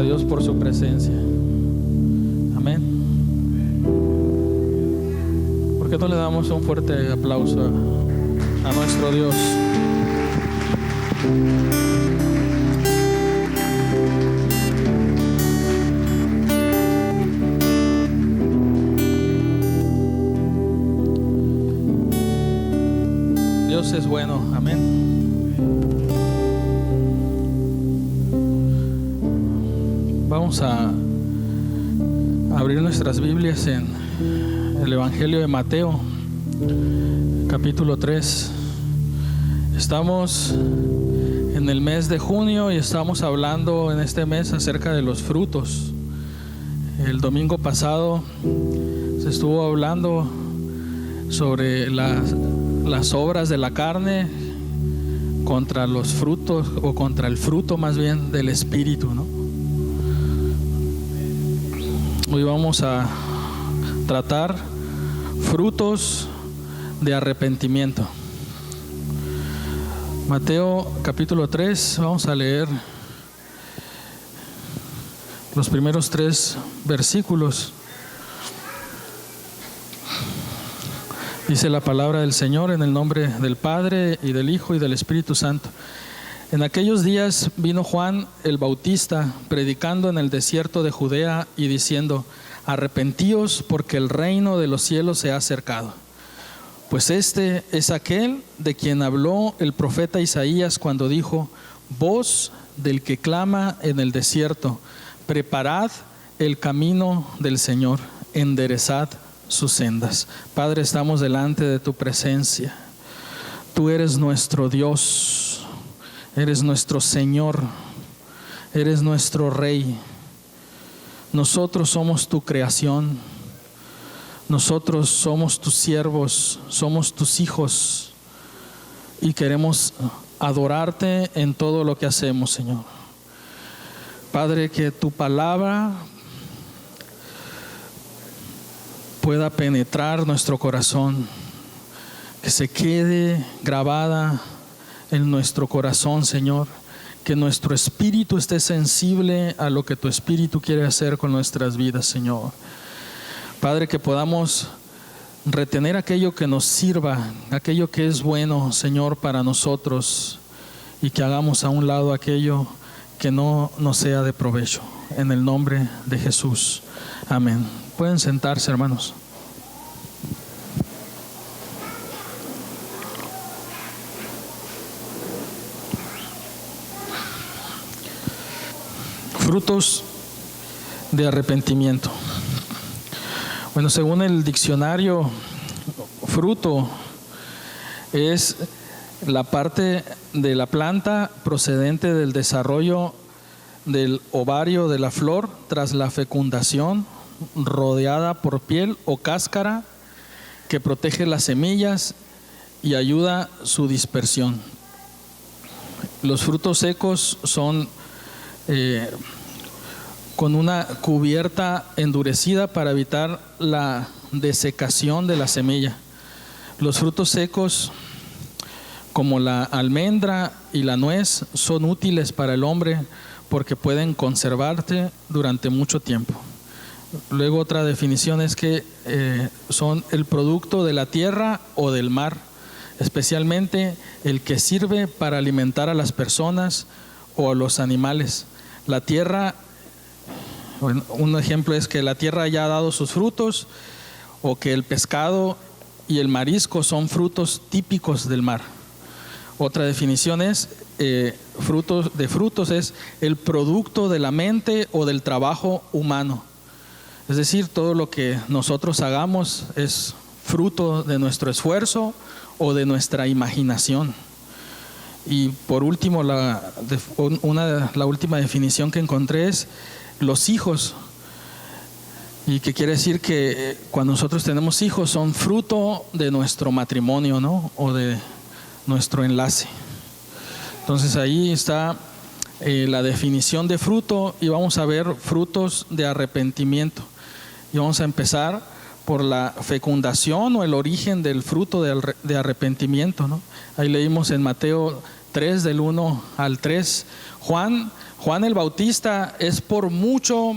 Dios por su presencia. Amén. ¿Por qué no le damos un fuerte aplauso a nuestro Dios? Dios es bueno. Amén. Vamos a abrir nuestras Biblias en el Evangelio de Mateo, capítulo 3. Estamos en el mes de junio y estamos hablando en este mes acerca de los frutos. El domingo pasado se estuvo hablando sobre las obras de la carne contra los frutos, o contra el fruto más bien del Espíritu, ¿no? Hoy vamos a tratar frutos de arrepentimiento. Mateo capítulo 3, vamos a leer los primeros 3 versículos. Dice la palabra del Señor en el nombre del Padre y del Hijo y del Espíritu Santo. En aquellos días vino Juan el Bautista predicando en el desierto de Judea y diciendo: arrepentíos, porque el reino de los cielos se ha acercado. Pues este es aquel de quien habló el profeta Isaías cuando dijo: voz del que clama en el desierto, preparad el camino del Señor, enderezad sus sendas. Padre, estamos delante de tu presencia. Tú eres nuestro Dios. Eres nuestro Señor, eres nuestro Rey. Nosotros somos tu creación, nosotros somos tus siervos, somos tus hijos y queremos adorarte en todo lo que hacemos, Señor. Padre, que tu palabra pueda penetrar nuestro corazón, que se quede grabada en nuestro corazón, Señor, que nuestro espíritu esté sensible a lo que tu espíritu quiere hacer con nuestras vidas, Señor. Padre, que podamos retener aquello que nos sirva, aquello que es bueno, Señor, para nosotros, y que hagamos a un lado aquello que no nos sea de provecho. En el nombre de Jesús. Amén. Pueden sentarse, hermanos. Frutos de arrepentimiento. Bueno, según el diccionario, fruto es la parte de la planta procedente del desarrollo del ovario de la flor tras la fecundación, rodeada por piel o cáscara que protege las semillas y ayuda su dispersión. Los frutos secos son con una cubierta endurecida para evitar la desecación de la semilla. Los frutos secos, como la almendra y la nuez, son útiles para el hombre porque pueden conservarte durante mucho tiempo. Luego, otra definición es que son el producto de la tierra o del mar, especialmente el que sirve para alimentar a las personas o a los animales. La tierra, un ejemplo es que la tierra ya ha dado sus frutos, o que el pescado y el marisco son frutos típicos del mar. Otra definición es frutos es el producto de la mente o del trabajo humano. Es decir, todo lo que nosotros hagamos es fruto de nuestro esfuerzo o de nuestra imaginación. Y por último, la última definición que encontré es los hijos, y que quiere decir que cuando nosotros tenemos hijos son fruto de nuestro matrimonio, ¿no? O de nuestro enlace. Entonces ahí está la definición de fruto, y vamos a ver frutos de arrepentimiento. Y vamos a empezar por la fecundación o el origen del fruto de arrepentimiento, ¿no? Ahí leímos en Mateo 3 del 1 al 3. Juan el Bautista es por mucho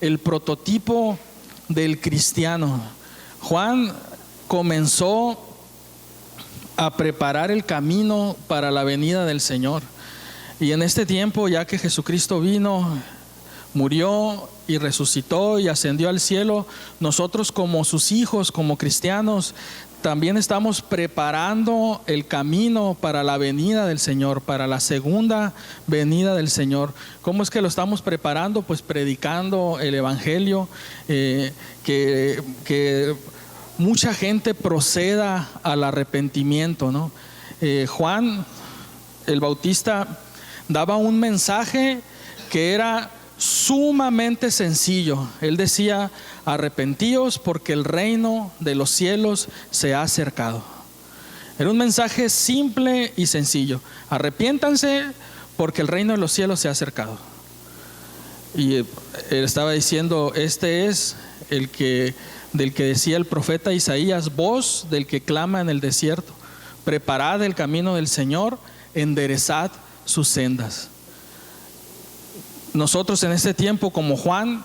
el prototipo del cristiano. Juan comenzó a preparar el camino para la venida del Señor. Y en este tiempo, ya que Jesucristo vino, murió y resucitó y ascendió al cielo, nosotros como sus hijos, como cristianos, también estamos preparando el camino para la venida del Señor, para la segunda venida del Señor. ¿Cómo es que lo estamos preparando? Pues predicando el Evangelio, que mucha gente proceda al arrepentimiento, ¿no? Juan el Bautista daba un mensaje que era sumamente sencillo. Él decía: arrepentíos porque el reino de los cielos se ha acercado. Era un mensaje simple y sencillo: arrepiéntanse porque el reino de los cielos se ha acercado. Y él estaba diciendo: este es del que decía el profeta Isaías: voz del que clama en el desierto, preparad el camino del Señor, enderezad sus sendas. Nosotros en este tiempo, como Juan,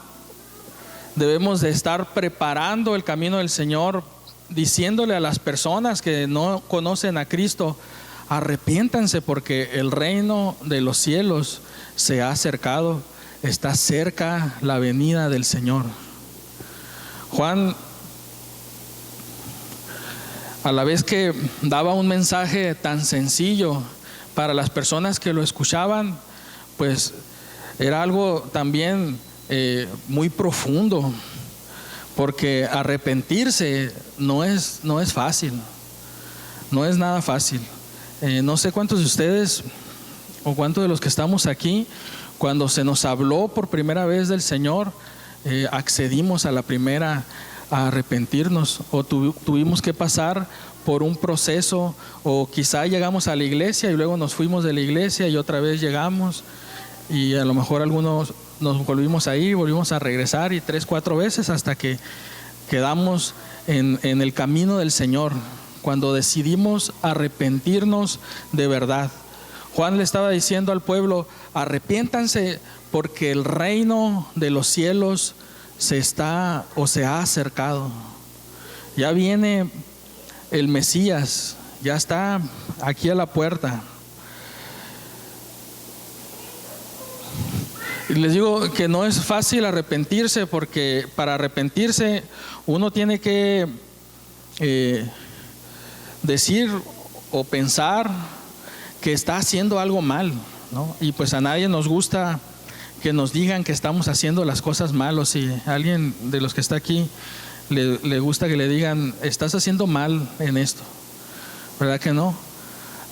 debemos de estar preparando el camino del Señor, diciéndole a las personas que no conocen a Cristo: arrepiéntanse porque el reino de los cielos se ha acercado, está cerca la venida del Señor. Juan, a la vez que daba un mensaje tan sencillo para las personas que lo escuchaban, pues era algo también muy profundo, porque arrepentirse no es fácil, no es nada fácil. No sé cuántos de ustedes o cuántos de los que estamos aquí, cuando se nos habló por primera vez del Señor, accedimos a la primera a arrepentirnos, o tuvimos que pasar por un proceso, o quizá llegamos a la iglesia y luego nos fuimos de la iglesia y otra vez llegamos, y a lo mejor algunos nos volvimos ahí, volvimos a regresar, y 3, 4 veces hasta que quedamos en el camino del Señor, cuando decidimos arrepentirnos de verdad. Juan le estaba diciendo al pueblo: arrepiéntanse porque el reino de los cielos se ha acercado. Ya viene el Mesías, ya está aquí a la puerta. Y les digo que no es fácil arrepentirse, porque para arrepentirse uno tiene que decir o pensar que está haciendo algo mal, ¿no? Y pues a nadie nos gusta que nos digan que estamos haciendo las cosas mal. O si a alguien de los que está aquí le gusta que le digan: estás haciendo mal en esto, ¿verdad que no?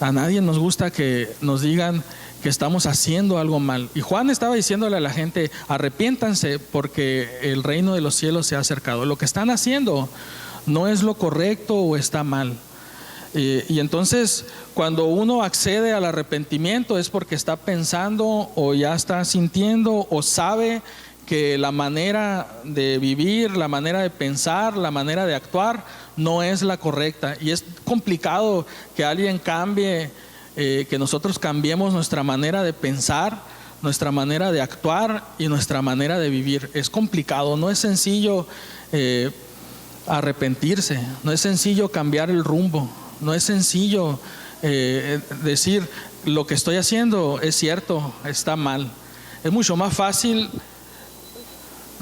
A nadie nos gusta que nos digan que estamos haciendo algo mal. Y Juan estaba diciéndole a la gente: arrepiéntanse porque el reino de los cielos se ha acercado. Lo que están haciendo no es lo correcto o está mal. Y entonces, cuando uno accede al arrepentimiento, es porque está pensando o ya está sintiendo o sabe que la manera de vivir, la manera de pensar, la manera de actuar no es la correcta. Y es complicado que alguien cambie, que nosotros cambiemos nuestra manera de pensar, nuestra manera de actuar y nuestra manera de vivir. Es complicado, no es sencillo arrepentirse, no es sencillo cambiar el rumbo, no es sencillo decir: lo que estoy haciendo es cierto, está mal. Es mucho más fácil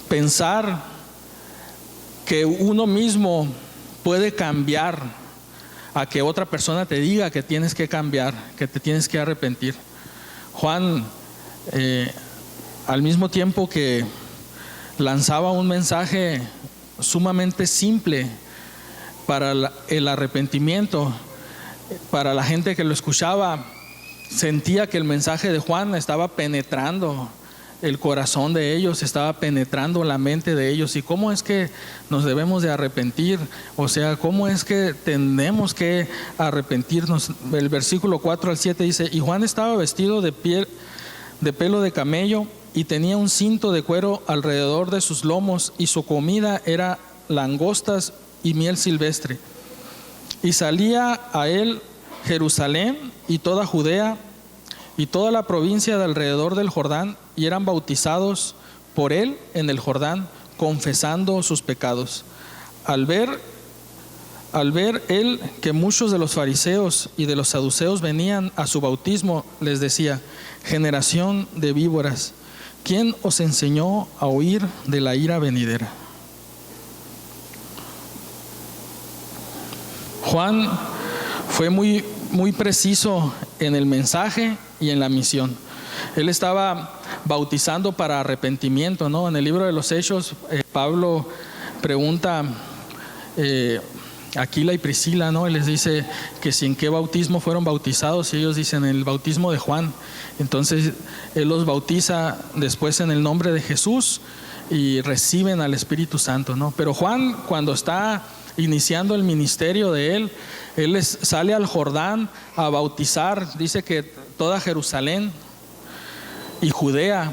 pensar que uno mismo puede cambiar a que otra persona te diga que tienes que cambiar, que te tienes que arrepentir. Juan, al mismo tiempo que lanzaba un mensaje sumamente simple para el arrepentimiento, para la gente que lo escuchaba, sentía que el mensaje de Juan estaba penetrando el corazón de ellos, estaba penetrando la mente de ellos. ¿Y cómo es que nos debemos de arrepentir? O sea, ¿cómo es que tenemos que arrepentirnos? El versículo 4 al 7 dice: y Juan estaba vestido de pelo de camello y tenía un cinto de cuero alrededor de sus lomos, y su comida era langostas y miel silvestre. Y salía a él Jerusalén y toda Judea y toda la provincia de alrededor del Jordán, y eran bautizados por él en el Jordán, confesando sus pecados. Al ver él que muchos de los fariseos y de los saduceos venían a su bautismo, les decía: generación de víboras, ¿quién os enseñó a huir de la ira venidera? Juan fue muy preciso en el mensaje y en la misión. Él estaba bautizando para arrepentimiento, ¿no? En el libro de los Hechos, Pablo pregunta Aquila y Priscila, ¿no? Y les dice que si en qué bautismo fueron bautizados, y ellos dicen en el bautismo de Juan. Entonces él los bautiza después en el nombre de Jesús y reciben al Espíritu Santo, ¿no? Pero Juan, cuando está iniciando el ministerio de él sale al Jordán a bautizar. Dice que toda Jerusalén y Judea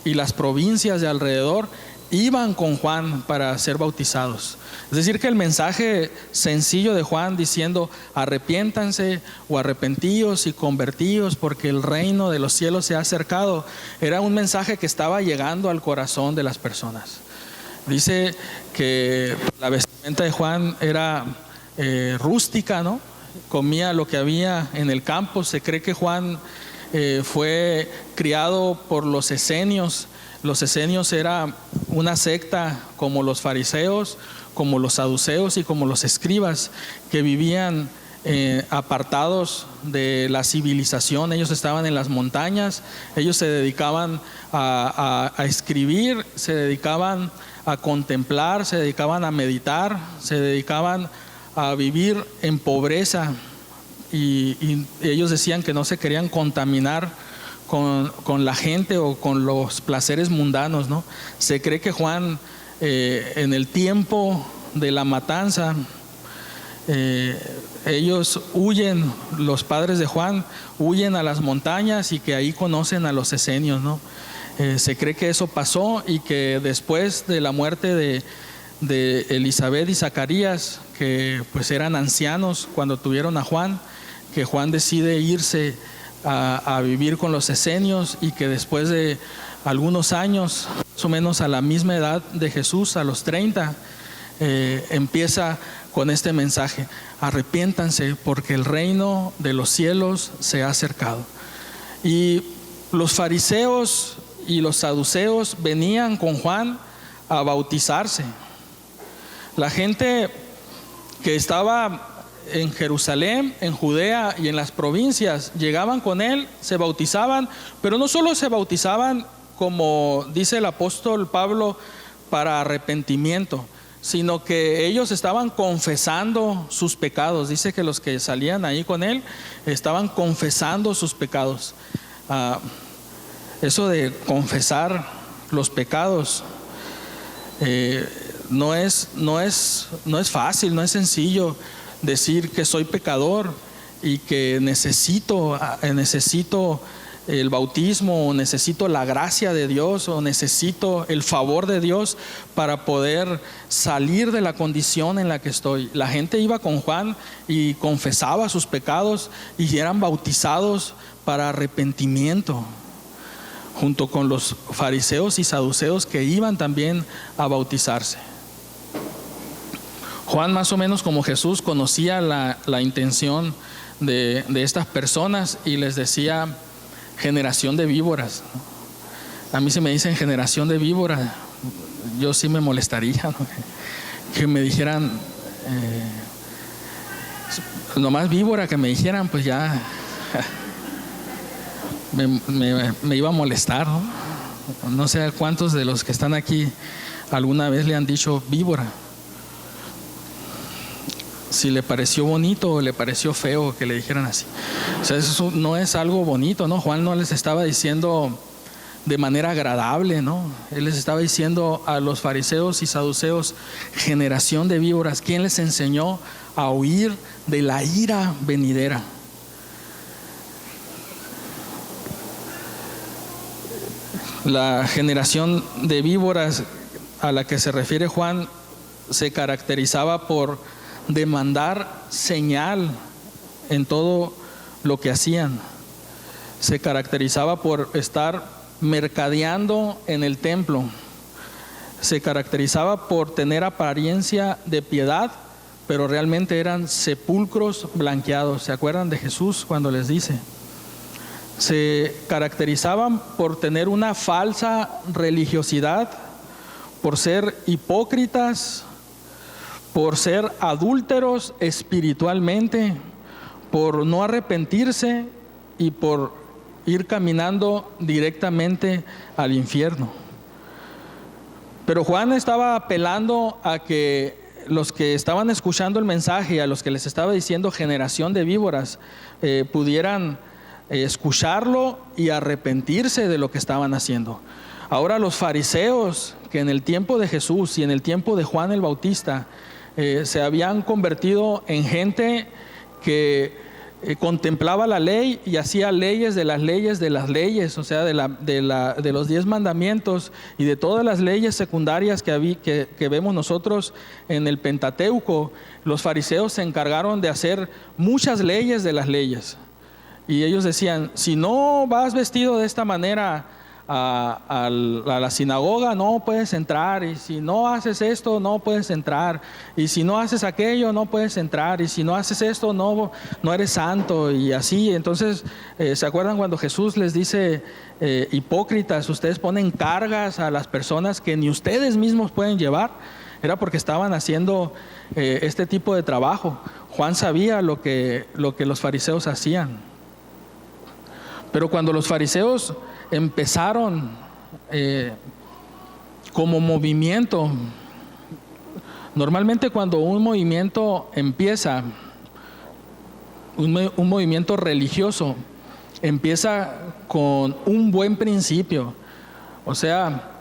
y las provincias de alrededor iban con Juan para ser bautizados. Es decir, que el mensaje sencillo de Juan diciendo: arrepiéntanse o arrepentíos y convertíos porque el reino de los cielos se ha acercado, era un mensaje que estaba llegando al corazón de las personas. Dice que la vestimenta de Juan era rústica, ¿no? Comía lo que había en el campo. Se cree que Juan fue criado por los esenios. Los esenios era una secta como los fariseos, como los saduceos y como los escribas, que vivían apartados de la civilización. Ellos estaban en las montañas, ellos se dedicaban a escribir, se dedicaban a contemplar, se dedicaban a meditar, se dedicaban a vivir en pobreza, y ellos decían que no se querían contaminar con la gente o con los placeres mundanos, ¿no? Se cree que Juan en el tiempo de la matanza, ellos huyen, los padres de Juan huyen a las montañas y que ahí conocen a los esenios, ¿no? Se cree que eso pasó y que después de la muerte de Elizabeth y Zacarías, que pues eran ancianos cuando tuvieron a Juan, que Juan decide irse a vivir con los esenios, y que después de algunos años, más o menos a la misma edad de Jesús, a los 30, empieza con este mensaje: arrepiéntanse porque el reino de los cielos se ha acercado. Y los fariseos y los saduceos venían con Juan a bautizarse. La gente que estaba en Jerusalén, en Judea y en las provincias llegaban con él, se bautizaban, pero no solo se bautizaban, como dice el apóstol Pablo, para arrepentimiento, sino que ellos estaban confesando sus pecados. Dice que los que salían ahí con él estaban confesando sus pecados. Eso de confesar los pecados no es fácil, no es sencillo decir que soy pecador y que necesito el bautismo, o necesito la gracia de Dios, o necesito el favor de Dios para poder salir de la condición en la que estoy. La gente iba con Juan y confesaba sus pecados y eran bautizados para arrepentimiento, junto con los fariseos y saduceos que iban también a bautizarse. Juan, más o menos como Jesús, conocía la intención de estas personas y les decía: generación de víboras. A mí, si me dicen generación de víboras, yo sí me molestaría, ¿no? Que me dijeran nomás víbora, que me dijeran, pues ya me iba a molestar, ¿no? No sé a cuántos de los que están aquí alguna vez le han dicho víbora. Si le pareció bonito o le pareció feo que le dijeran así. O sea, eso no es algo bonito, ¿no? Juan no les estaba diciendo de manera agradable, ¿no? Él les estaba diciendo a los fariseos y saduceos: generación de víboras, ¿quién les enseñó a huir de la ira venidera? La generación de víboras a la que se refiere Juan se caracterizaba por demandar señal en todo lo que hacían. se caracterizaba por estar mercadeando en el templo. Se caracterizaba por tener apariencia de piedad, pero realmente eran sepulcros blanqueados. ¿Se acuerdan de Jesús cuando les dice? Se caracterizaban por tener una falsa religiosidad, por ser hipócritas, por ser adúlteros espiritualmente, por no arrepentirse y por ir caminando directamente al infierno. Pero Juan estaba apelando a que los que estaban escuchando el mensaje, a los que les estaba diciendo generación de víboras, pudieran escucharlo y arrepentirse de lo que estaban haciendo. Ahora los fariseos, que en el tiempo de Jesús y en el tiempo de Juan el Bautista se habían convertido en gente que contemplaba la ley y hacía leyes de las leyes, o sea, de los 10 mandamientos y de todas las leyes secundarias que vemos nosotros en el Pentateuco. Los fariseos se encargaron de hacer muchas leyes de las leyes, y ellos decían: si no vas vestido de esta manera a la sinagoga, no puedes entrar, y si no haces esto, no puedes entrar, y si no haces aquello, no puedes entrar, y si no haces esto, no eres santo, y así. Entonces, ¿se acuerdan cuando Jesús les dice: hipócritas, ustedes ponen cargas a las personas que ni ustedes mismos pueden llevar? Era porque estaban haciendo este tipo de trabajo. Juan sabía lo que los fariseos hacían. Pero cuando los fariseos empezaron como movimiento, normalmente cuando un movimiento empieza, un movimiento religioso, empieza con un buen principio. O sea,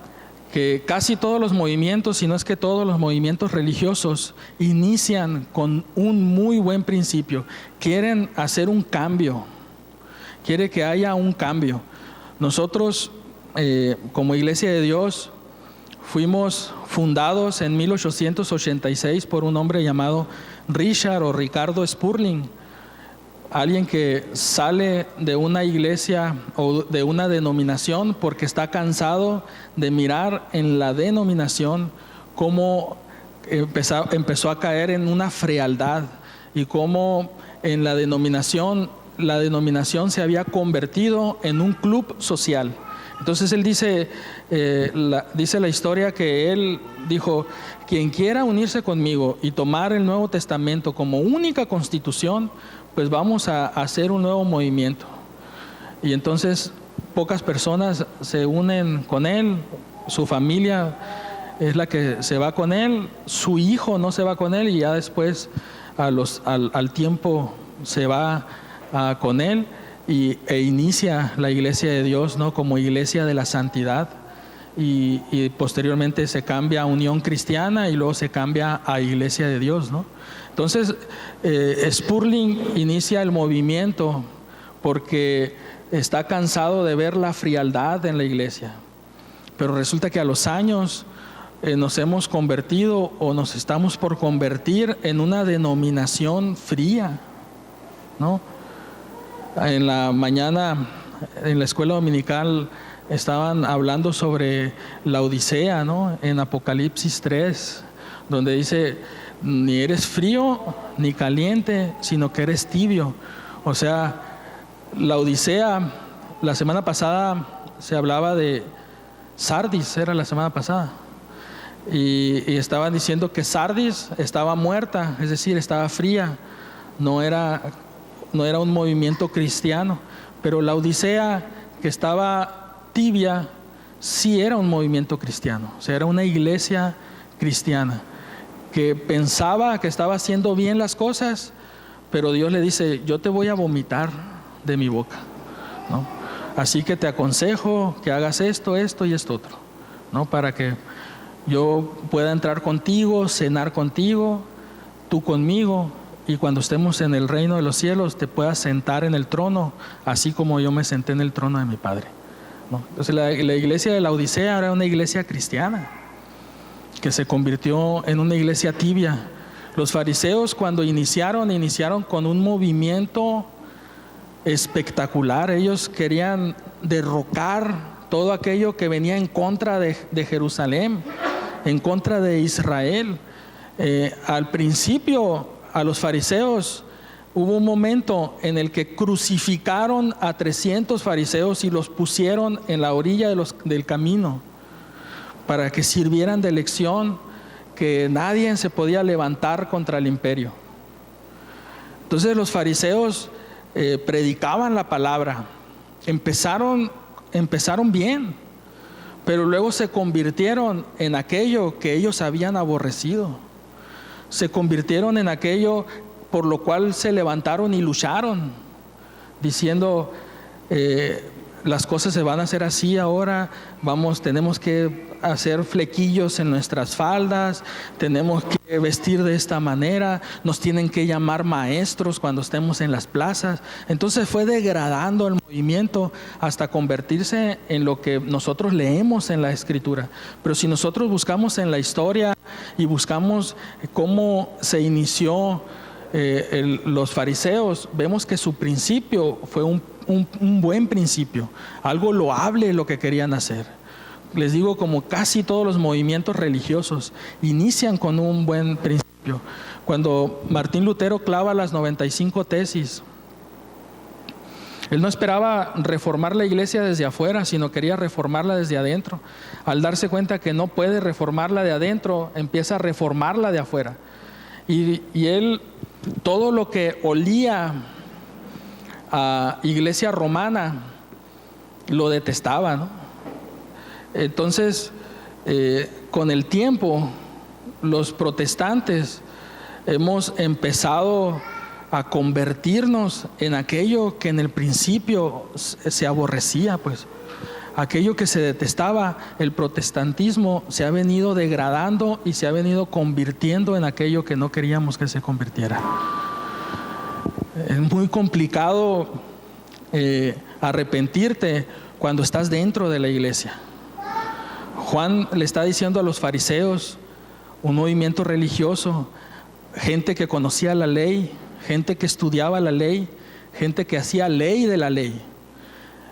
que casi todos los movimientos, si no es que todos los movimientos religiosos, inician con un muy buen principio. Quieren hacer un cambio, quiere que haya un cambio. Nosotros, como Iglesia de Dios, fuimos fundados en 1886 por un hombre llamado Richard o Ricardo Spurling, alguien que sale de una iglesia o de una denominación porque está cansado de mirar en la denominación cómo empezó a caer en una frialdad, y cómo en la denominación se había convertido en un club social. Entonces él dice la historia que él dijo: quien quiera unirse conmigo y tomar el Nuevo Testamento como única constitución, pues vamos a hacer un nuevo movimiento. Y entonces pocas personas se unen con él, su familia es la que se va con él, su hijo no se va con él, y ya después al tiempo se va con él e inicia la Iglesia de Dios, ¿no?, como Iglesia de la Santidad, y posteriormente se cambia a Unión Cristiana y luego se cambia a Iglesia de Dios, ¿no? Entonces Spurling inicia el movimiento porque está cansado de ver la frialdad en la iglesia, pero resulta que a los años nos hemos convertido o nos estamos por convertir en una denominación fría, ¿no? En la mañana, en la escuela dominical, estaban hablando sobre la Odisea, ¿no?, en Apocalipsis 3, donde dice: ni eres frío ni caliente, sino que eres tibio. O sea, la Odisea, la semana pasada se hablaba de Sardis, era la semana pasada, y estaban diciendo que Sardis estaba muerta, es decir, estaba fría, no era un movimiento cristiano. Pero la Odisea, que estaba tibia, sí era un movimiento cristiano, o sea, era una iglesia cristiana que pensaba que estaba haciendo bien las cosas, pero Dios le dice: yo te voy a vomitar de mi boca, ¿no? Así que te aconsejo que hagas esto y esto otro, ¿no?, para que yo pueda entrar contigo, cenar contigo, tú conmigo, y cuando estemos en el reino de los cielos te puedas sentar en el trono, así como yo me senté en el trono de mi Padre, ¿no? Entonces la iglesia de la Odisea era una iglesia cristiana que se convirtió en una iglesia tibia. Los fariseos, cuando iniciaron con un movimiento espectacular. Ellos querían derrocar todo aquello que venía en contra de Jerusalén, en contra de Israel. Al principio, a los fariseos, hubo un momento en el que crucificaron a 300 fariseos y los pusieron en la orilla del camino para que sirvieran de lección, que nadie se podía levantar contra el imperio. Entonces los fariseos predicaban la palabra, empezaron bien, pero luego se convirtieron en aquello que ellos habían aborrecido. Se convirtieron en aquello por lo cual se levantaron y lucharon, diciendo, las cosas se van a hacer así ahora, tenemos que hacer flequillos en nuestras faldas, tenemos que vestir de esta manera, nos tienen que llamar maestros cuando estemos en las plazas. Entonces fue degradando el movimiento hasta convertirse en lo que nosotros leemos en la Escritura. Pero si nosotros buscamos en la historia y buscamos cómo se inició los fariseos, vemos que su principio fue un buen principio, algo loable lo que querían hacer. Les digo, como casi todos los movimientos religiosos, inician con un buen principio. Cuando Martín Lutero clava las 95 tesis, él no esperaba reformar la iglesia desde afuera, sino quería reformarla desde adentro. Al darse cuenta que no puede reformarla de adentro, empieza a reformarla de afuera. Y él, todo lo que olía a iglesia romana, lo detestaba, ¿no? Entonces, con el tiempo, los protestantes hemos empezado a convertirnos en aquello que en el principio se aborrecía, pues. Aquello que se detestaba, el protestantismo se ha venido degradando y se ha venido convirtiendo en aquello que no queríamos que se convirtiera. Es muy complicado arrepentirte cuando estás dentro de la iglesia. Juan le está diciendo a los fariseos, un movimiento religioso, gente que conocía la ley, gente que estudiaba la ley, gente que hacía ley de la ley.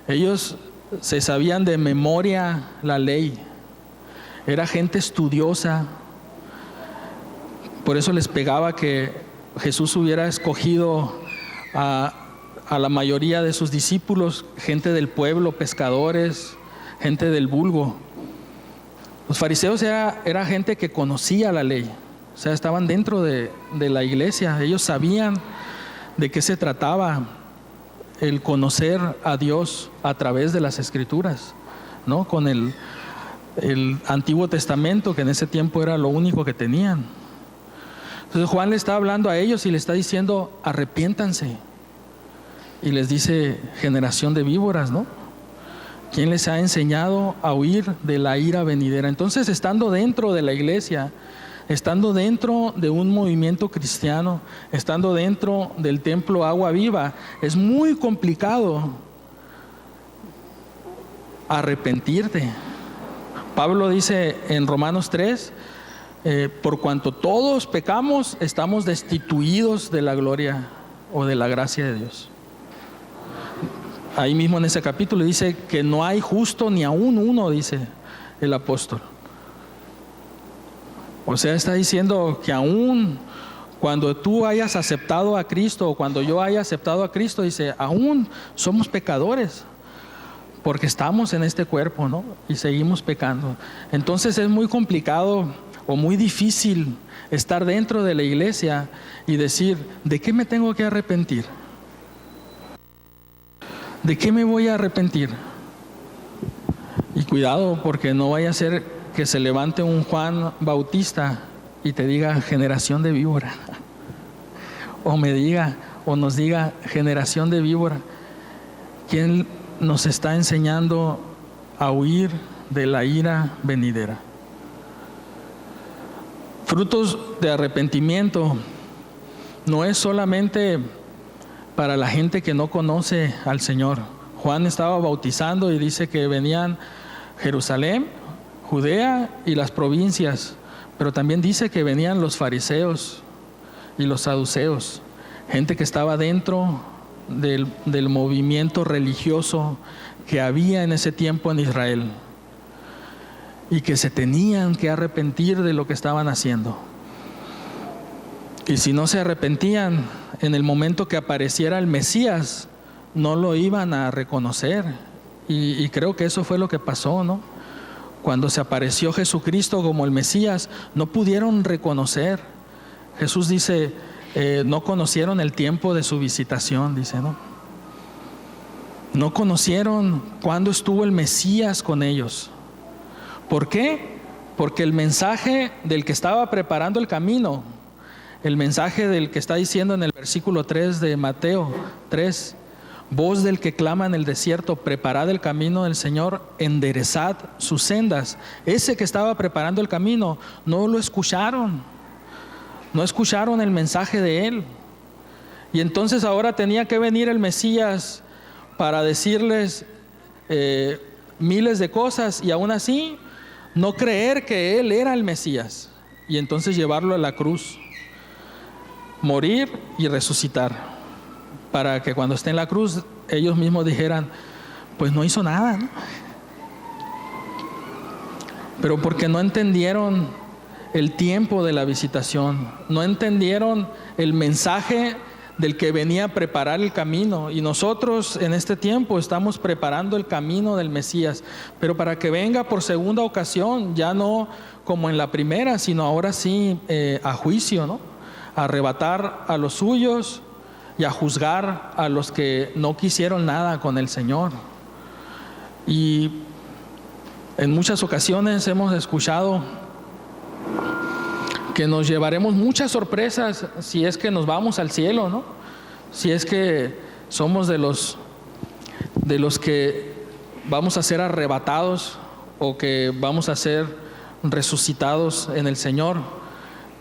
Ellos se sabían de memoria la ley. Era gente estudiosa. Por eso les pegaba que Jesús hubiera escogido a la mayoría de sus discípulos, gente del pueblo, pescadores, gente del vulgo. Los fariseos era gente que conocía la ley, o sea, estaban dentro de la iglesia. Ellos sabían de qué se trataba el conocer a Dios a través de las Escrituras, ¿no? Con el Antiguo Testamento, que en ese tiempo era lo único que tenían. Entonces Juan le está hablando a ellos y le está diciendo, arrepiéntanse. Y les dice, generación de víboras, ¿no? ¿Quién les ha enseñado a huir de la ira venidera? Entonces, estando dentro de la iglesia, estando dentro de un movimiento cristiano, estando dentro del templo Agua Viva, es muy complicado arrepentirte. Pablo dice en Romanos 3, por cuanto todos pecamos, estamos destituidos de la gloria o de la gracia de Dios. Ahí mismo en ese capítulo dice que no hay justo ni aún uno, dice el apóstol. O sea, está diciendo que aún cuando tú hayas aceptado a Cristo, o cuando yo haya aceptado a Cristo, dice, aún somos pecadores, porque estamos en este cuerpo, ¿no? Y seguimos pecando. Entonces es muy complicado o muy difícil estar dentro de la iglesia y decir, ¿de qué me tengo que arrepentir? ¿De qué me voy a arrepentir? Y cuidado, porque no vaya a ser que se levante un Juan Bautista y te diga generación de víbora. O nos diga generación de víbora. ¿Quién nos está enseñando a huir de la ira venidera? Frutos de arrepentimiento no es solamente para la gente que no conoce al Señor. Juan estaba bautizando y dice que venían Jerusalén, Judea y las provincias, pero también dice que venían los fariseos y los saduceos, gente que estaba dentro del movimiento religioso que había en ese tiempo en Israel y que se tenían que arrepentir de lo que estaban haciendo. Y si no se arrepentían, en el momento que apareciera el Mesías, no lo iban a reconocer. Y creo que eso fue lo que pasó, ¿no? Cuando se apareció Jesucristo como el Mesías, no pudieron reconocer. Jesús dice, no conocieron el tiempo de su visitación, dice, ¿no? No conocieron cuándo estuvo el Mesías con ellos. ¿Por qué? Porque el mensaje del que estaba preparando el camino, el mensaje del que está diciendo en el versículo 3 de Mateo 3, voz del que clama en el desierto, preparad el camino del Señor, enderezad sus sendas. Ese que estaba preparando el camino, no lo escucharon. No escucharon el mensaje de Él. Y entonces ahora tenía que venir el Mesías para decirles miles de cosas y aún así no creer que Él era el Mesías. Y entonces llevarlo a la cruz, morir y resucitar, para que cuando esté en la cruz ellos mismos dijeran, pues no hizo nada, ¿no? Pero porque no entendieron el tiempo de la visitación, no entendieron el mensaje del que venía a preparar el camino. Y nosotros en este tiempo estamos preparando el camino del Mesías, pero para que venga por segunda ocasión, ya no como en la primera, sino ahora sí a juicio, ¿no? A arrebatar a los suyos y a juzgar a los que no quisieron nada con el Señor. Y en muchas ocasiones hemos escuchado que nos llevaremos muchas sorpresas si es que nos vamos al cielo, ¿no? Si es que somos de los que vamos a ser arrebatados o que vamos a ser resucitados en el Señor.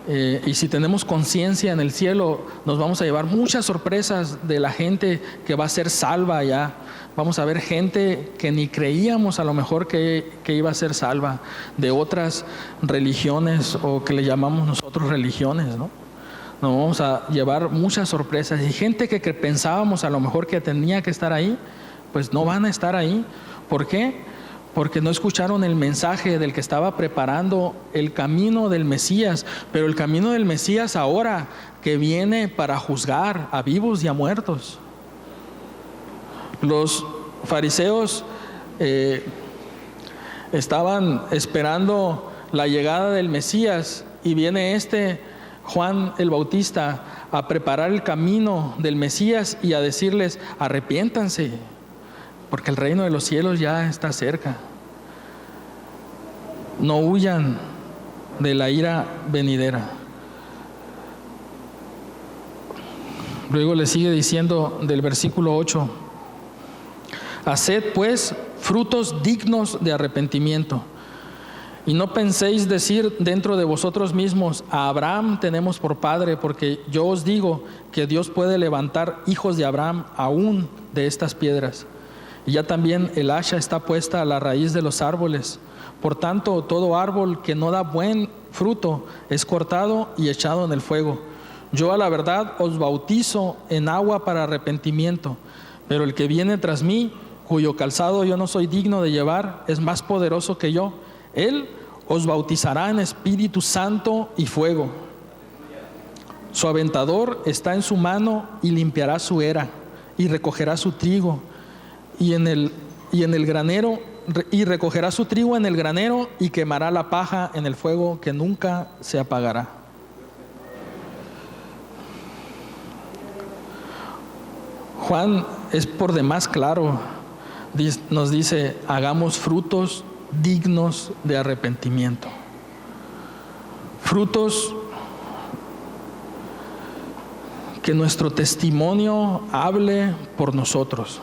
Y si tenemos conciencia en el cielo, nos vamos a llevar muchas sorpresas de la gente que va a ser salva allá. Vamos a ver gente que ni creíamos a lo mejor que iba a ser salva, de otras religiones o que le llamamos nosotros religiones, ¿no? Nos vamos a llevar muchas sorpresas. Y gente que pensábamos a lo mejor que tenía que estar ahí, pues no van a estar ahí. ¿Por qué? Porque no escucharon el mensaje del que estaba preparando el camino del Mesías. Pero el camino del Mesías ahora que viene para juzgar a vivos y a muertos. Los fariseos estaban esperando la llegada del Mesías y viene Juan el Bautista a preparar el camino del Mesías y a decirles, arrepiéntanse, porque el reino de los cielos ya está cerca. No huyan de la ira venidera. Luego le sigue diciendo del versículo 8, haced pues frutos dignos de arrepentimiento. Y no penséis decir dentro de vosotros mismos, a Abraham tenemos por padre, porque yo os digo que Dios puede levantar hijos de Abraham aún de estas piedras. Y ya también el hacha está puesta a la raíz de los árboles. Por tanto, todo árbol que no da buen fruto es cortado y echado en el fuego. Yo a la verdad os bautizo en agua para arrepentimiento, pero el que viene tras mí, cuyo calzado yo no soy digno de llevar, es más poderoso que yo. Él os bautizará en Espíritu Santo y fuego. Su aventador está en su mano y limpiará su era y recogerá su trigo y en el granero, y recogerá su trigo en el granero y quemará la paja en el fuego que nunca se apagará. Juan es por demás claro, nos dice, hagamos frutos dignos de arrepentimiento. Frutos que nuestro testimonio hable por nosotros,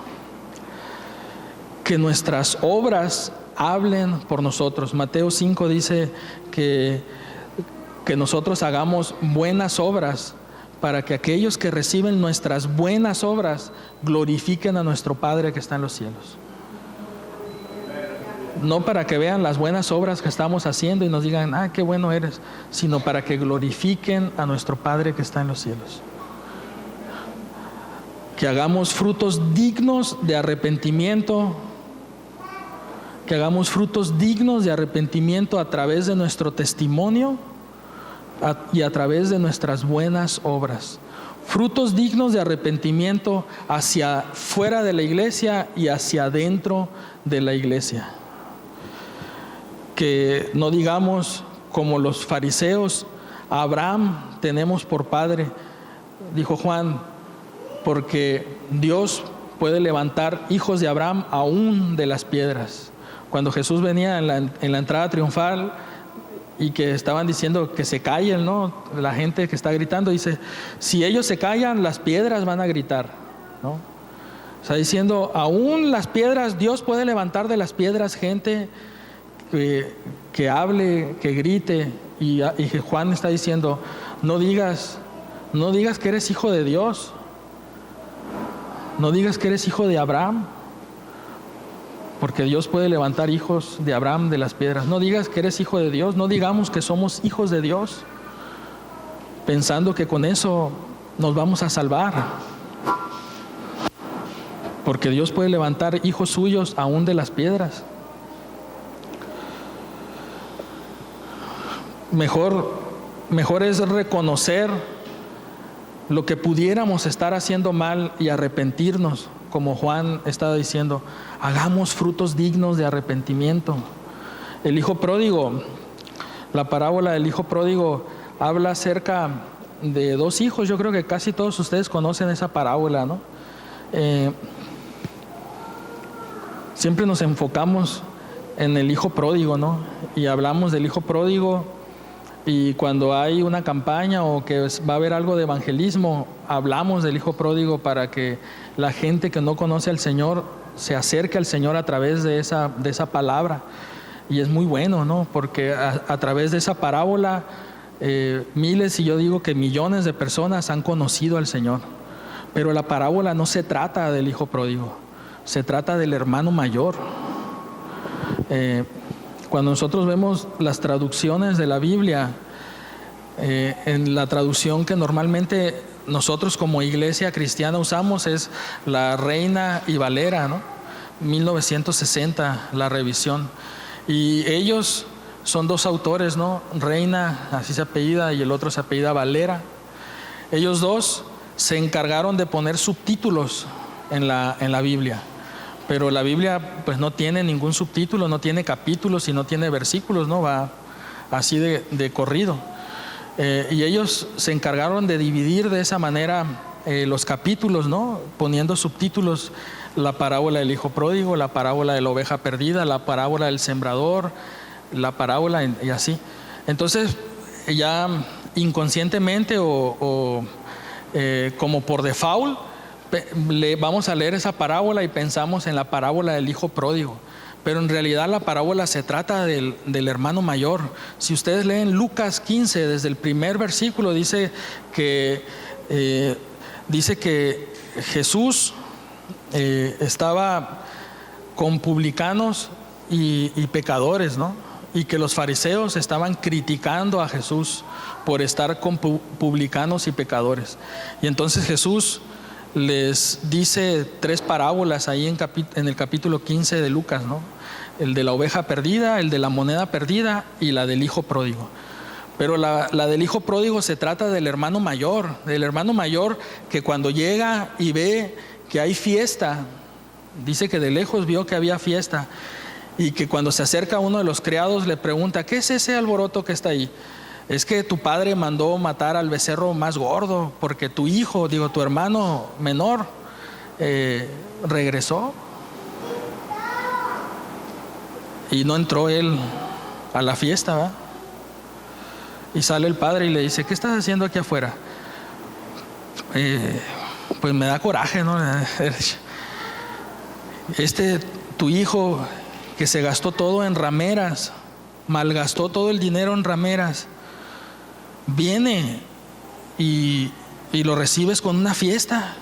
que nuestras obras hablen por nosotros. Mateo 5 dice que nosotros hagamos buenas obras para que aquellos que reciben nuestras buenas obras glorifiquen a nuestro Padre que está en los cielos. No para que vean las buenas obras que estamos haciendo y nos digan, ah, qué bueno eres, sino para que glorifiquen a nuestro Padre que está en los cielos. que hagamos frutos dignos de arrepentimiento, que hagamos frutos dignos de arrepentimiento a través de nuestro testimonio y a través de nuestras buenas obras. Frutos dignos de arrepentimiento hacia fuera de la iglesia y hacia adentro de la iglesia. Que no digamos como los fariseos: a Abraham tenemos por padre, dijo Juan, porque Dios puede levantar hijos de Abraham aún de las piedras. Cuando Jesús venía en la entrada triunfal y que estaban diciendo que se callen, ¿no? La gente que está gritando dice: si ellos se callan, las piedras van a gritar, ¿no? Está diciendo, aún las piedras, Dios puede levantar de las piedras gente que hable, que grite. Y Juan está diciendo: no digas que eres hijo de Dios, no digas que eres hijo de Abraham, porque Dios puede levantar hijos de Abraham de las piedras. No digas que eres hijo de Dios, no digamos que somos hijos de Dios, pensando que con eso nos vamos a salvar, porque Dios puede levantar hijos suyos aún de las piedras. Mejor es reconocer lo que pudiéramos estar haciendo mal y arrepentirnos, como Juan estaba diciendo: hagamos frutos dignos de arrepentimiento. El hijo pródigo, la parábola del hijo pródigo habla acerca de dos hijos. Yo creo que casi todos ustedes conocen esa parábola, ¿no? Siempre nos enfocamos en el hijo pródigo, ¿no? Y hablamos del hijo pródigo, y cuando hay una campaña o que va a haber algo de evangelismo, hablamos del hijo pródigo para que la gente que no conoce al Señor se acerque al Señor a través de esa palabra. Y es muy bueno, ¿no? Porque a través de esa parábola miles, y yo digo que millones de personas han conocido al Señor. Pero la parábola no se trata del hijo pródigo, se trata del hermano mayor. Cuando nosotros vemos las traducciones de la Biblia, en la traducción que normalmente nosotros como iglesia cristiana usamos es la Reina y Valera, ¿no? 1960, la revisión. Y ellos son dos autores, ¿no? Reina, así se apellida, y el otro se apellida Valera. Ellos dos se encargaron de poner subtítulos en la Biblia. Pero la Biblia pues no tiene ningún subtítulo, no tiene capítulos y no tiene versículos, ¿no? Va así de corrido. Y ellos se encargaron de dividir de esa manera los capítulos, ¿no? Poniendo subtítulos: la parábola del hijo pródigo, la parábola de la oveja perdida, la parábola del sembrador, la parábola y así. Entonces ya inconscientemente o como por default, vamos a leer esa parábola y pensamos en la parábola del hijo pródigo, pero en realidad la parábola se trata del hermano mayor. Si ustedes leen Lucas 15, desde el primer versículo, dice que Jesús estaba con publicanos y pecadores, ¿no? Y que los fariseos estaban criticando a Jesús por estar con publicanos y pecadores. Y entonces Jesús les dice tres parábolas ahí en el capítulo 15 de Lucas, ¿no? El de la oveja perdida, el de la moneda perdida y la del hijo pródigo. Pero la del hijo pródigo se trata del hermano mayor que cuando llega y ve que hay fiesta, dice que de lejos vio que había fiesta, y que cuando se acerca uno de los criados le pregunta: ¿qué es ese alboroto que está ahí? Es que tu padre mandó matar al becerro más gordo porque tu hermano menor regresó y no entró él a la fiesta, ¿verdad? Y sale el padre y le dice: ¿qué estás haciendo aquí afuera? Pues me da coraje, ¿no? Tu hijo que se gastó todo en rameras, malgastó todo el dinero en rameras, viene y lo recibes con una fiesta,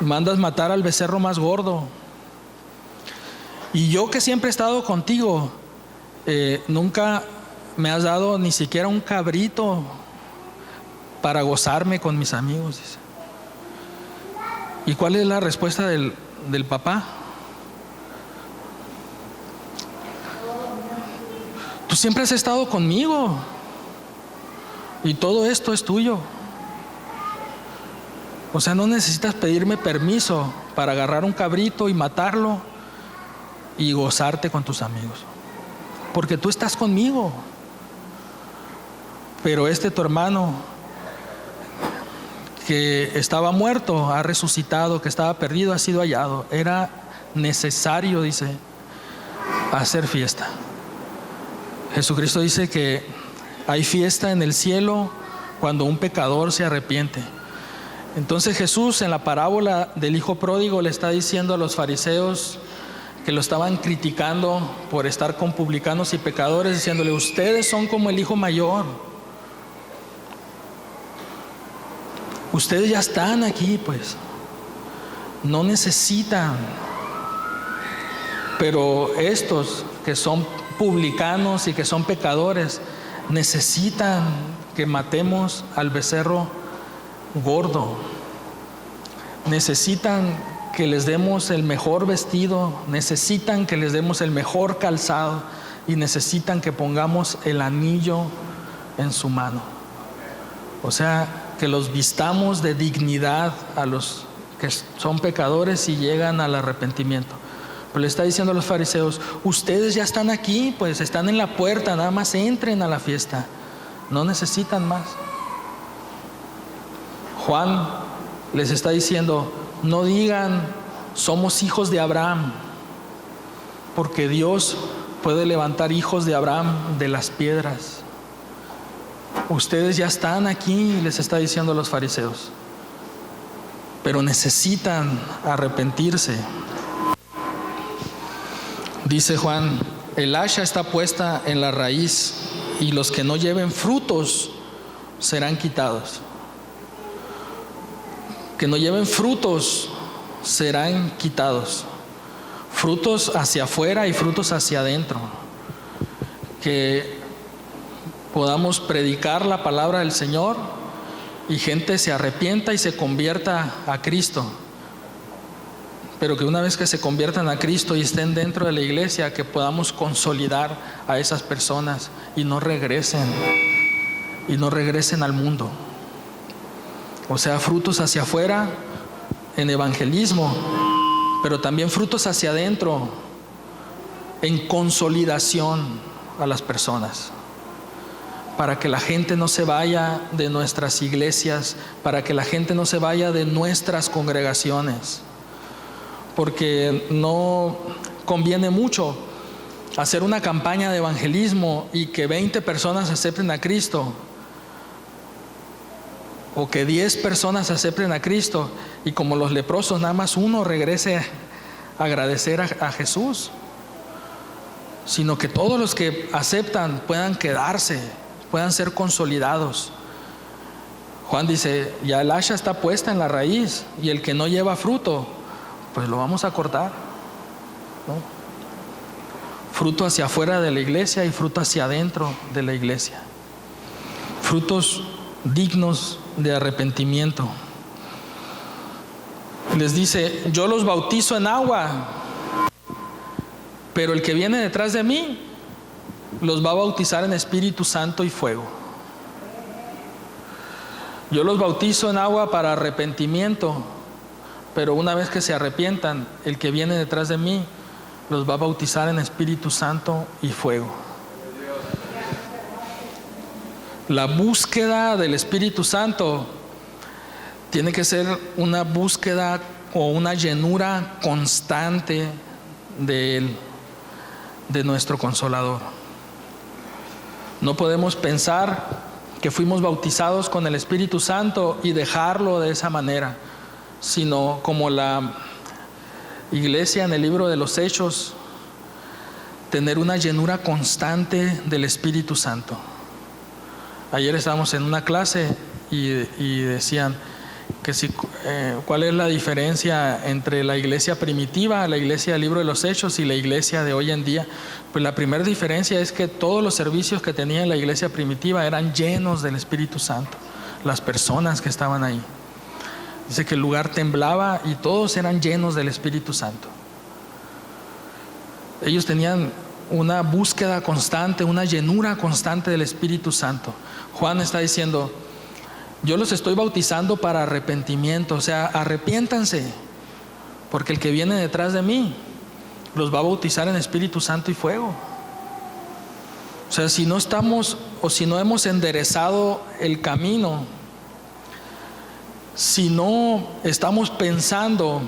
mandas matar al becerro más gordo, y yo que siempre he estado contigo, nunca me has dado ni siquiera un cabrito para gozarme con mis amigos, dice. ¿Y cuál es la respuesta del papá? Tú siempre has estado conmigo y todo esto es tuyo. O sea, no necesitas pedirme permiso para agarrar un cabrito y matarlo y gozarte con tus amigos, porque tú estás conmigo. Pero tu hermano que estaba muerto ha resucitado, que estaba perdido ha sido hallado. Era necesario, dice, hacer fiesta. Jesucristo dice que hay fiesta en el cielo cuando un pecador se arrepiente. Entonces Jesús, en la parábola del hijo pródigo, le está diciendo a los fariseos que lo estaban criticando por estar con publicanos y pecadores, diciéndole: ustedes son como el hijo mayor. Ustedes ya están aquí, pues. No necesitan. Pero estos que son publicanos y que son pecadores necesitan que matemos al becerro gordo. Necesitan que les demos el mejor vestido, necesitan que les demos el mejor calzado y necesitan que pongamos el anillo en su mano. O sea, que los vistamos de dignidad a los que son pecadores y llegan al arrepentimiento. Pero le está diciendo a los fariseos: ustedes ya están aquí, pues están en la puerta, nada más entren a la fiesta, no necesitan más. Juan les está diciendo: no digan somos hijos de Abraham, porque Dios puede levantar hijos de Abraham de las piedras. Ustedes ya están aquí, les está diciendo a los fariseos, pero necesitan arrepentirse. Dice Juan: el hacha está puesta en la raíz y los que no lleven frutos serán quitados. Que no lleven frutos serán quitados. Frutos hacia afuera y frutos hacia adentro. Que podamos predicar la palabra del Señor y gente se arrepienta y se convierta a Cristo. Pero que una vez que se conviertan a Cristo y estén dentro de la iglesia, que podamos consolidar a esas personas y no regresen al mundo. O sea, frutos hacia afuera en evangelismo, pero también frutos hacia adentro en consolidación a las personas, para que la gente no se vaya de nuestras iglesias, para que la gente no se vaya de nuestras congregaciones, porque no conviene mucho hacer una campaña de evangelismo y que 20 personas acepten a Cristo, o que 10 personas acepten a Cristo y como los leprosos nada más uno regrese a agradecer a Jesús, sino que todos los que aceptan puedan quedarse, puedan ser consolidados. Juan dice: ya el hacha está puesta en la raíz y el que no lleva fruto, pues lo vamos a cortar, ¿no? Fruto hacia afuera de la iglesia y fruto hacia adentro de la iglesia. Frutos dignos de arrepentimiento. Les dice: yo los bautizo en agua, pero el que viene detrás de mí los va a bautizar en Espíritu Santo y fuego. Yo los bautizo en agua para arrepentimiento, pero una vez que se arrepientan, el que viene detrás de mí los va a bautizar en Espíritu Santo y fuego. La búsqueda del Espíritu Santo tiene que ser una búsqueda o una llenura constante de Él, de nuestro Consolador. No podemos pensar que fuimos bautizados con el Espíritu Santo y dejarlo de esa manera, sino como la iglesia en el libro de los Hechos, tener una llenura constante del Espíritu Santo. Ayer estábamos en una clase y decían que cuál es la diferencia entre la iglesia primitiva, la iglesia del libro de los Hechos y la iglesia de hoy en día. Pues la primera diferencia es que todos los servicios que tenía la iglesia primitiva eran llenos del Espíritu Santo, las personas que estaban ahí. Dice que el lugar temblaba y todos eran llenos del Espíritu Santo. Ellos tenían una búsqueda constante, una llenura constante del Espíritu Santo. Juan está diciendo: yo los estoy bautizando para arrepentimiento, o sea, arrepiéntanse, porque el que viene detrás de mí los va a bautizar en Espíritu Santo y fuego. O sea, si no estamos, o si no hemos enderezado el camino, si no estamos pensando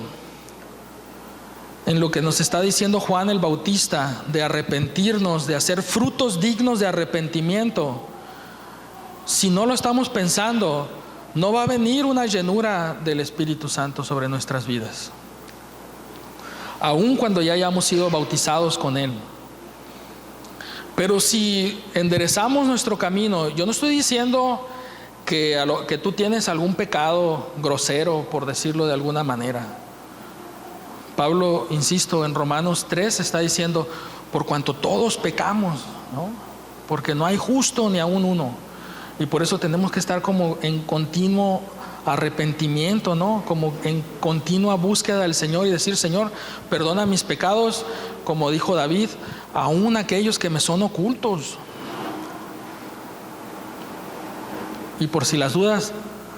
en lo que nos está diciendo Juan el Bautista, de arrepentirnos, de hacer frutos dignos de arrepentimiento, si no lo estamos pensando, no va a venir una llenura del Espíritu Santo sobre nuestras vidas, aun cuando ya hayamos sido bautizados con Él. Pero si enderezamos nuestro camino, yo no estoy diciendo que tú tienes algún pecado grosero, por decirlo de alguna manera. Pablo, insisto, en Romanos 3 está diciendo: por cuanto todos pecamos, ¿no? Porque no hay justo ni aún uno. Y por eso tenemos que estar como en continuo arrepentimiento, ¿no? Como en continua búsqueda del Señor y decir: Señor, perdona mis pecados, como dijo David, aún aquellos que me son ocultos. Y por si las dudas,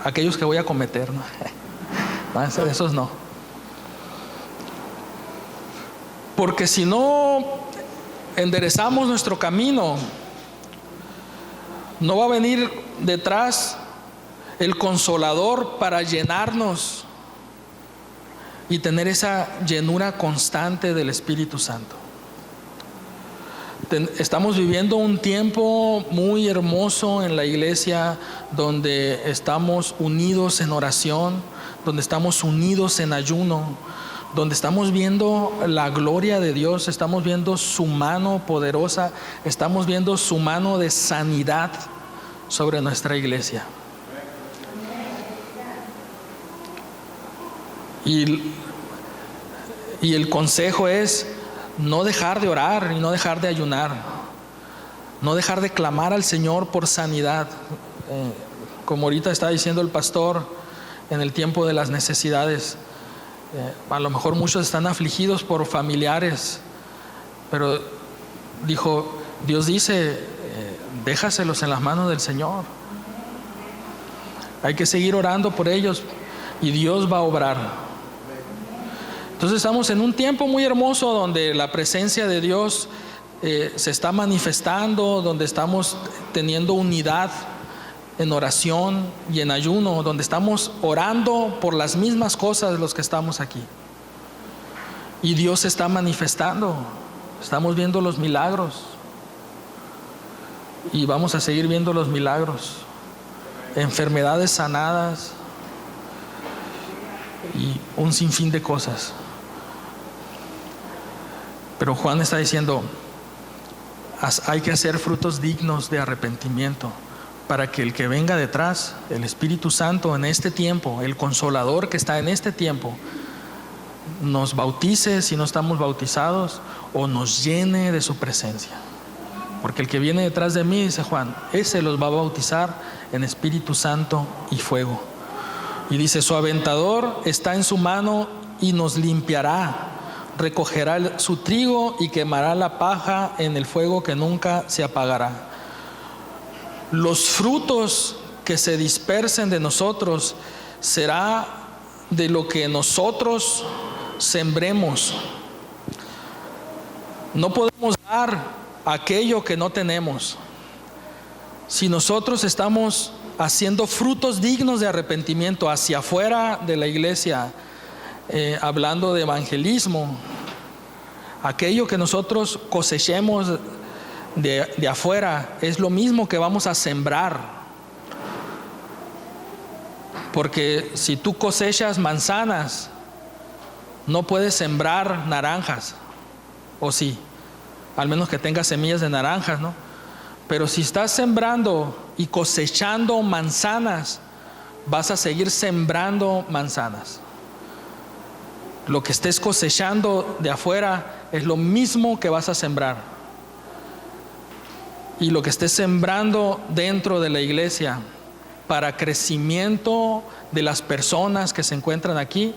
aquellos que voy a cometer, ¿no? Esos no. Porque si no enderezamos nuestro camino, no va a venir detrás el Consolador para llenarnos y tener esa llenura constante del Espíritu Santo. Estamos viviendo un tiempo muy hermoso en la iglesia, donde estamos unidos en oración, donde estamos unidos en ayuno, donde estamos viendo la gloria de Dios, estamos viendo su mano poderosa, estamos viendo su mano de sanidad sobre nuestra iglesia. Y el consejo es no dejar de orar y no dejar de ayunar, no dejar de clamar al Señor por sanidad. Como ahorita está diciendo el pastor, en el tiempo de las necesidades, a lo mejor muchos están afligidos por familiares, pero dijo, Dios dice, déjaselos en las manos del Señor. Hay que seguir orando por ellos y Dios va a obrar. Entonces estamos en un tiempo muy hermoso donde la presencia de Dios se está manifestando, donde estamos teniendo unidad en oración y en ayuno, donde estamos orando por las mismas cosas los que estamos aquí. Y Dios se está manifestando, estamos viendo los milagros y vamos a seguir viendo los milagros, enfermedades sanadas y un sinfín de cosas. Pero Juan está diciendo, hay que hacer frutos dignos de arrepentimiento, para que el que venga detrás, el Espíritu Santo en este tiempo, el Consolador que está en este tiempo, nos bautice si no estamos bautizados, o nos llene de su presencia. Porque el que viene detrás de mí, dice Juan, ese los va a bautizar en Espíritu Santo y fuego. Y dice, su aventador está en su mano y nos limpiará, recogerá su trigo y quemará la paja en el fuego que nunca se apagará. Los frutos que se dispersen de nosotros será de lo que nosotros sembremos. No podemos dar aquello que no tenemos. Si nosotros estamos haciendo frutos dignos de arrepentimiento hacia afuera de la iglesia, hablando de evangelismo, aquello que nosotros cosechemos de afuera es lo mismo que vamos a sembrar. Porque si tú cosechas manzanas, no puedes sembrar naranjas, o sí, al menos que tengas semillas de naranjas, ¿no? Pero si estás sembrando y cosechando manzanas, vas a seguir sembrando manzanas. Lo que estés cosechando de afuera es lo mismo que vas a sembrar. Y lo que estés sembrando dentro de la iglesia para crecimiento de las personas que se encuentran aquí,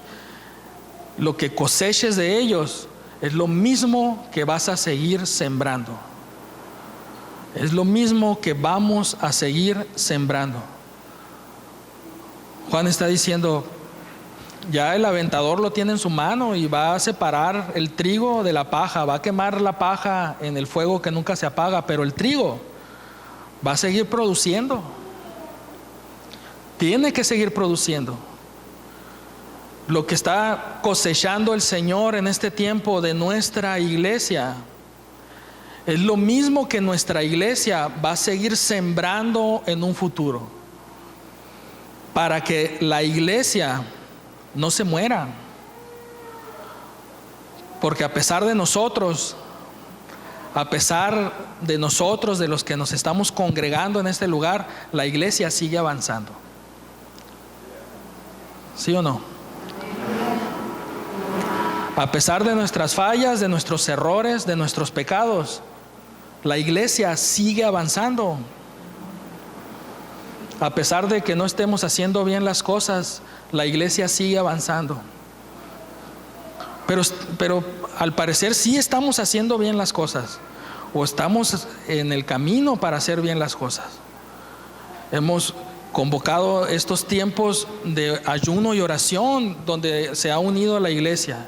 lo que coseches de ellos es lo mismo que vas a seguir sembrando. Es lo mismo que vamos a seguir sembrando. Juan está diciendo, ya el aventador lo tiene en su mano y va a separar el trigo de la paja, va a quemar la paja en el fuego que nunca se apaga, pero el trigo va a seguir produciendo. Tiene que seguir produciendo. Lo que está cosechando el Señor en este tiempo de nuestra iglesia es lo mismo que nuestra iglesia va a seguir sembrando en un futuro, para que la iglesia no se muera. Porque a pesar de nosotros, de los que nos estamos congregando en este lugar, la iglesia sigue avanzando. ¿Sí o no? A pesar de nuestras fallas, de nuestros errores, de nuestros pecados, la iglesia sigue avanzando. A pesar de que no estemos haciendo bien las cosas, la iglesia sigue avanzando. Pero al parecer sí estamos haciendo bien las cosas, o estamos en el camino para hacer bien las cosas. Hemos convocado estos tiempos de ayuno y oración donde se ha unido a la iglesia.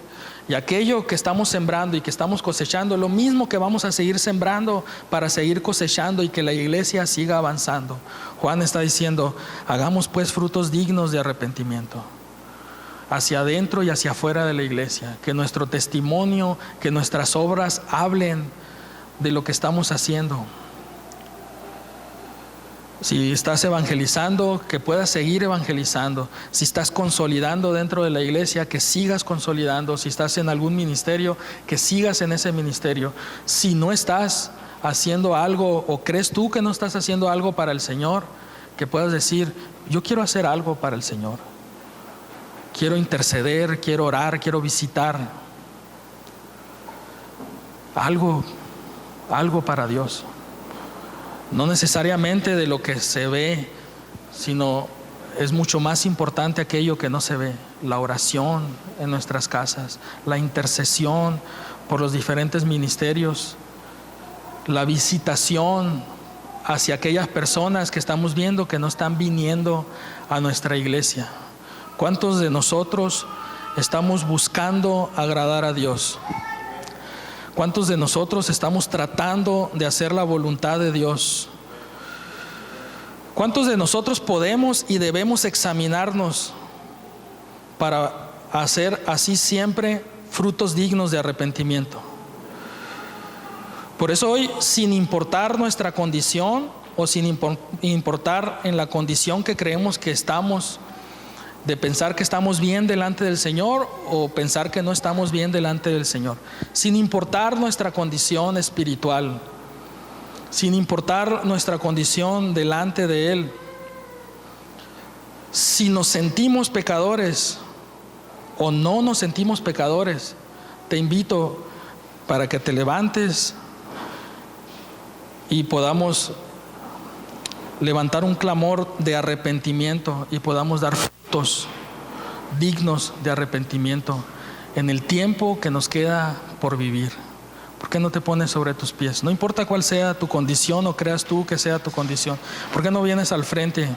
Y aquello que estamos sembrando y que estamos cosechando es lo mismo que vamos a seguir sembrando para seguir cosechando y que la iglesia siga avanzando. Juan está diciendo, hagamos pues frutos dignos de arrepentimiento, hacia adentro y hacia afuera de la iglesia. Que nuestro testimonio, que nuestras obras hablen de lo que estamos haciendo. Si estás evangelizando, que puedas seguir evangelizando. Si estás consolidando dentro de la iglesia, que sigas consolidando. Si estás en algún ministerio, que sigas en ese ministerio. Si no estás haciendo algo, o crees tú que no estás haciendo algo para el Señor, que puedas decir, yo quiero hacer algo para el Señor. Quiero interceder, quiero orar, quiero visitar. Algo para Dios. No necesariamente de lo que se ve, sino es mucho más importante aquello que no se ve. La oración en nuestras casas, la intercesión por los diferentes ministerios, la visitación hacia aquellas personas que estamos viendo que no están viniendo a nuestra iglesia. ¿Cuántos de nosotros estamos buscando agradar a Dios? ¿Cuántos de nosotros estamos tratando de hacer la voluntad de Dios? ¿Cuántos de nosotros podemos y debemos examinarnos para hacer así siempre frutos dignos de arrepentimiento? Por eso hoy, sin importar nuestra condición o sin importar en la condición que creemos que estamos, de pensar que estamos bien delante del Señor o pensar que no estamos bien delante del Señor, sin importar nuestra condición espiritual, sin importar nuestra condición delante de Él, si nos sentimos pecadores o no nos sentimos pecadores, te invito para que te levantes y podamos levantar un clamor de arrepentimiento y podamos dar frutos dignos de arrepentimiento en el tiempo que nos queda por vivir. ¿Por qué no te pones sobre tus pies? No importa cuál sea tu condición o creas tú que sea tu condición. ¿Por qué no vienes al frente?